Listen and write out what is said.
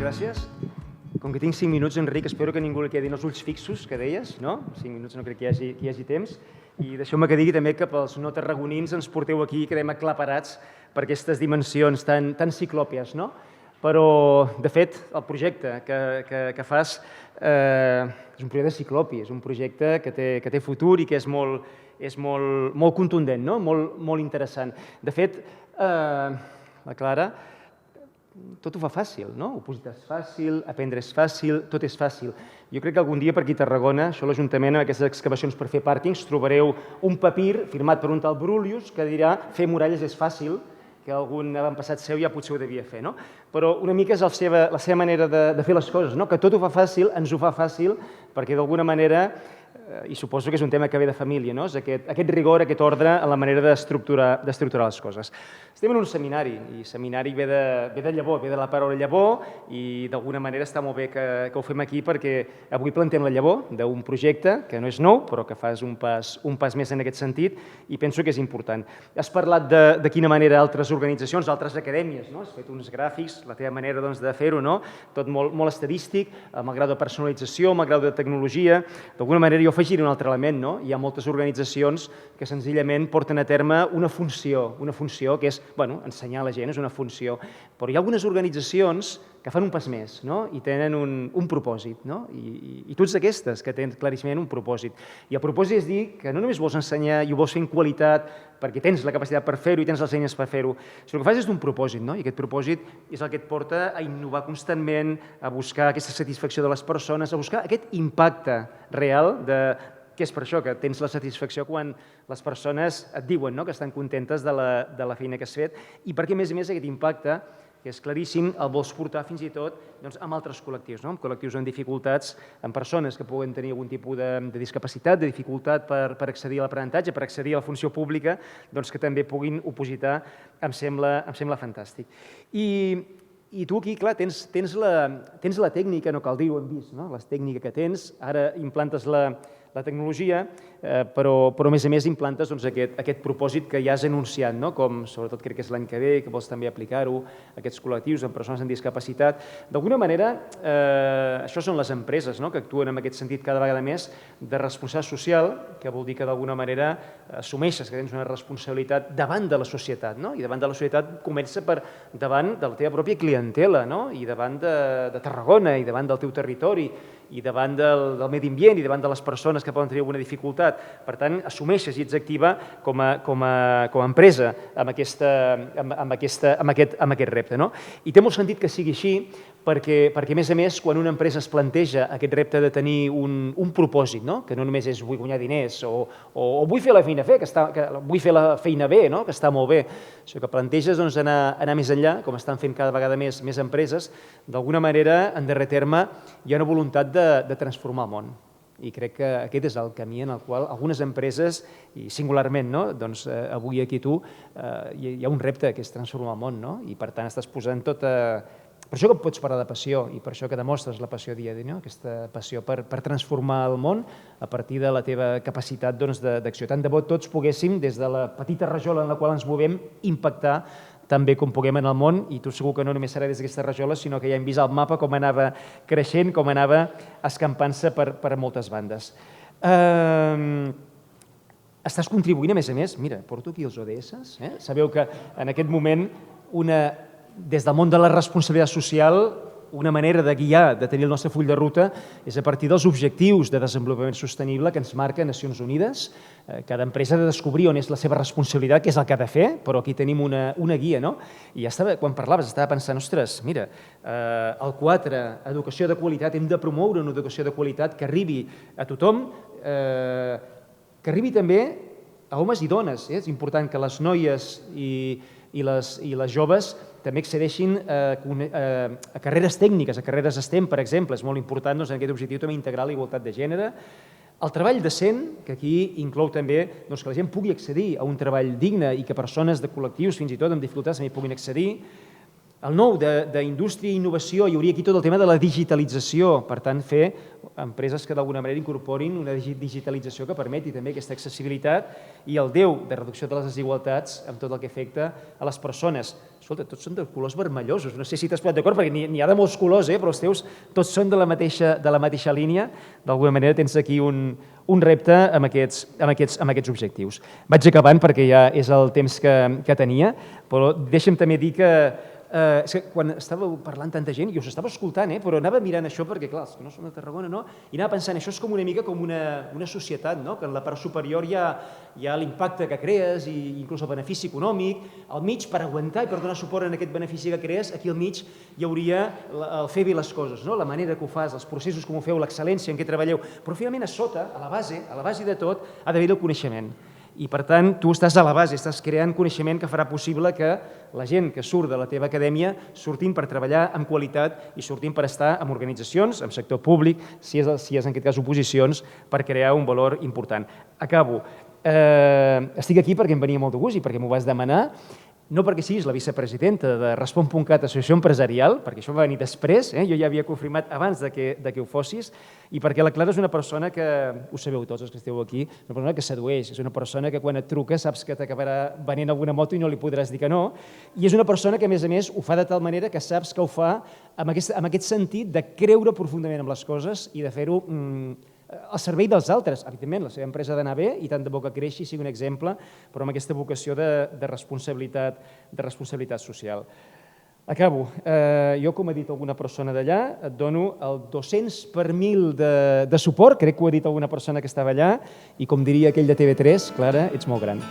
gràcies. Com que tinc 5 minuts, Enric, espero que ningú li quedin els ulls fixos, que deies, no? 5 minuts no crec que hi hagi temps. I deixeu-me que digui també que pels no tarragonins ens porteu aquí i quedem aclaparats per aquestes dimensions tan ciclòpies, no? Però, de fet, el projecte que fas és un projecte ciclopi, és un projecte que té futur i que és molt contundent, no? Molt interessant. De fet, la Clara tot ho fa fàcil, no? Opositar és fàcil, aprendre és fàcil, tot és fàcil. Jo crec que algun dia per aquí a Tarragona, això l'Ajuntament, amb aquestes excavacions per fer pàrquings, trobareu un papir firmat per un tal Brulius que dirà fer muralles és fàcil, que algun avantpassat seu ja potser ho devia fer, no? Però una mica és la seva manera de fer les coses, no? Que tot ho fa fàcil, ens ho fa fàcil, perquè d'alguna manera, i suposo que és un tema que ve de família, no? És aquest rigor, aquest ordre en la manera d'estructurar les coses. Estem en un seminari, i seminari ve de llavor, ve de la paraula llavor, i d'alguna manera està molt bé que ho fem aquí perquè avui plantem la llavor d'un projecte que no és nou, però que fas un pas més en aquest sentit, i penso que és important. Has parlat de quina manera altres organitzacions, altres acadèmies, no? Has fet uns gràfics, la teva manera de fer-ho, no? Tot molt estadístic, amb el grau de personalització, amb el grau de tecnologia. D'alguna manera jo afegiré un altre element, no? Hi ha moltes organitzacions que senzillament porten a terme una funció que és, bueno, ensenyar a la gent, és una funció, però hi ha algunes organitzacions que fan un pas més, no? I tenen un propòsit, no? I tu ets d'aquestes que tens claríssimament un propòsit. I el propòsit és dir que no només vols ensenyar i ho vols fer en qualitat perquè tens la capacitat per fer-ho i tens les eines per fer-ho, sinó que fas és d'un propòsit, no? I aquest propòsit és el que et porta a innovar constantment, a buscar aquesta satisfacció de les persones, a buscar aquest impacte real que és per això que tens la satisfacció quan les persones et diuen que estan contentes de la feina que has fet i perquè, a més aquest impacte, que és claríssim, el vols portar fins i tot amb altres col·lectius, amb col·lectius amb dificultats, amb persones que puguen tenir algun tipus de discapacitat, de dificultat per accedir a l'aprenentatge, per accedir a la funció pública, que també puguin opositar, em sembla fantàstic. I tu aquí, clar, tens la tècnica, no cal dir, ho hem vist, la tècnica que tens, ara implantes la tecnologia, però a més implantes aquest propòsit que ja has anunciat, com sobretot crec que és l'any que ve, que vols també aplicar-ho a aquests col·lectius, amb persones amb discapacitat. D'alguna manera, això són les empreses que actuen en aquest sentit cada vegada més de responsabilitat social, que vol dir que d'alguna manera assumeixes que tens una responsabilitat davant de la societat, i davant de la societat comença per davant de la teva pròpia clientela, i davant de Tarragona, i davant del teu territori, i davant del medi ambient i davant de les persones que poden tenir alguna dificultat. Per tant, assumeixes i ets activa com a empresa amb aquest repte. I té molt sentit que sigui així perquè, a més, quan una empresa es planteja aquest repte de tenir un propòsit, que no només és vull guanyar diners o vull fer la feina vull fer la feina bé, que està molt bé, això que planteges anar més enllà, com estan fent cada vegada més empreses, d'alguna manera, en darrer terme, hi ha una voluntat de transformar el món. I crec que aquest és el camí en el qual algunes empreses, i singularment, avui aquí tu, hi ha un repte que és transformar el món, i per tant estàs posant tota... Per això que pots parlar de passió i per això que demostres la passió dia a dia, aquesta passió per transformar el món a partir de la teva capacitat d'acció. Tant de bo tots poguéssim, des de la petita rajola en la qual ens movem, impactar tan bé com puguem en el món, i tu segur que no només serà des d'aquesta rajola, sinó que ja hem vist al mapa com anava creixent, com anava escampant-se per moltes bandes. Estàs contribuint, a més, mira, porto aquí els ODS, sabeu que en aquest moment des del món de la responsabilitat social, una manera de guiar, de tenir el nostre full de ruta, és a partir dels objectius de desenvolupament sostenible que ens marca Nacions Unides. Cada empresa ha de descobrir on és la seva responsabilitat, què és el que ha de fer, però aquí tenim una guia, no? I quan parlaves estava pensant, ostres, mira, el 4, educació de qualitat, hem de promoure una educació de qualitat que arribi a tothom, que arribi també a homes i dones. És important que les noies i les joves també accedeixin a carreres tècniques, a carreres STEM, per exemple. És molt important en aquest objectiu també integrar la igualtat de gènere. El treball decent, que aquí inclou també que la gent pugui accedir a un treball digne i que persones de col·lectius, fins i tot amb dificultats, també puguin accedir. El nou d'indústria i innovació, hi hauria aquí tot el tema de la digitalització, per tant, fer empreses que d'alguna manera incorporin una digitalització que permeti també aquesta accessibilitat, i el 10 de reducció de les desigualtats amb tot el que afecta a les persones. Escolta, tots són de colors vermellosos, no sé si t'has posat d'acord, perquè n'hi ha de molts colors, però els teus tots són de la mateixa línia. D'alguna manera tens aquí un repte amb aquests objectius. Vaig acabant perquè ja és el temps que tenia, però deixa'm també dir que és que quan estàveu parlant tanta gent, jo us estava escoltant, però anava mirant això perquè, clar, els que no són de Tarragona, no? I anava pensant, això és com una mica com una societat, no? Que en la part superior hi ha l'impacte que crees i inclús el benefici econòmic. Al mig, per aguantar i per donar suport a aquest benefici que crees, aquí al mig hi hauria el fer bé les coses, no? La manera que ho fas, els processos com ho feu, l'excel·lència en què treballeu, però finalment a sota, a la base de tot, ha d'haver el coneixement. I, per tant, tu estàs a la base, estàs creant coneixement que farà possible que la gent que surt de la teva acadèmia surtin per treballar amb qualitat i surtin per estar en organitzacions, en sector públic, si és en aquest cas oposicions, per crear un valor important. Acabo. Estic aquí perquè em venia molt de gust i perquè m'ho vas demanar, no perquè siguis la vicepresidenta de Respon.cat, Associació Empresarial, perquè això va venir després, jo ja havia confirmat abans de que ho fossis, i perquè la Clara és una persona que, ho sabeu tots els que esteu aquí, una persona que sedueix, és una persona que quan et truca saps que t'acabarà venent alguna moto i no li podràs dir que no, i és una persona que, a més, ho fa de tal manera que saps que ho fa amb aquest sentit de creure profundament en les coses i de fer-ho al servei dels altres. Evidentment, la seva empresa ha d'anar bé i tant de bo que creixi, sigui un exemple, però amb aquesta vocació de responsabilitat social. Acabo. Jo, com ha dit alguna persona d'allà, et dono el 200 per 1000 de suport, crec que ho ha dit alguna persona que estava allà, i com diria aquell de TV3, Clara, ets molt gran.